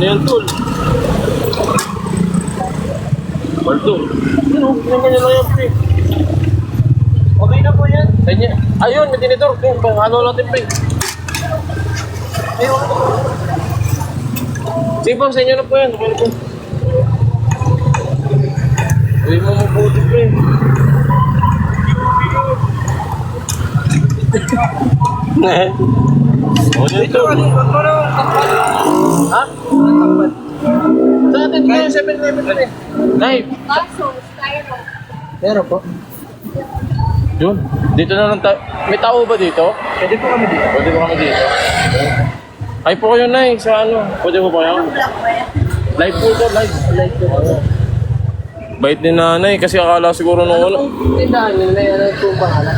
yan, tol? Baldo. Ano? Ganyan lang yan, pre. Okay na po yan. Ayun, may tinitor. Ano natin, pre? Ayun. Sige po, sa inyo na po yan. Okay na po. Uy mo mabuti, pre. O, dito. Ha? Sa atin, kayo 7-Eleven na eh. Knife. Meron po. Yun. Dito na lang tayo. May tao ba dito? Pwede po kami dito. Pwede ba kami dito? Ay po kayo, Nay. Sa ano? Pwede po ba kayo? Live po ito. Live po. Bait ni nanay kasi akala siguro nung ano. Tindahan nyo na yan ang itong pangalan.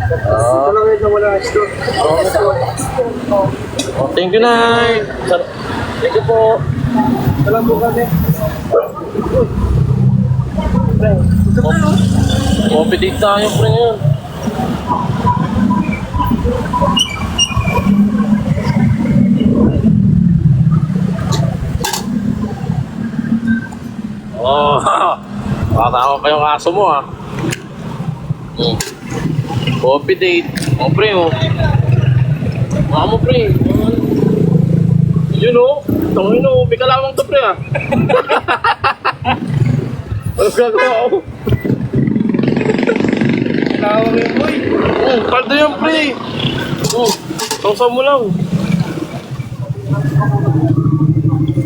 Ito lang yun na wala store. Oh, thank you, Nay. Thank you po. Alam po kami. Coffee tayo, pre, ngayon. Oh, baka kayong aso mo, ha. Coffee date. Oh, pre, oh. Baka mo, pre. Yun, oh. Tangin, oh. May kalawang to, pre, ha. Ano gagawa ako? Kalawang yun, boy. Paldo yan, pre. Sausaw mo lang.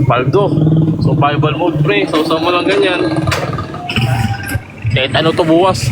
Paldo. Survival mode, pre. Sausaw mo lang ganyan. Kahit ano to buwas.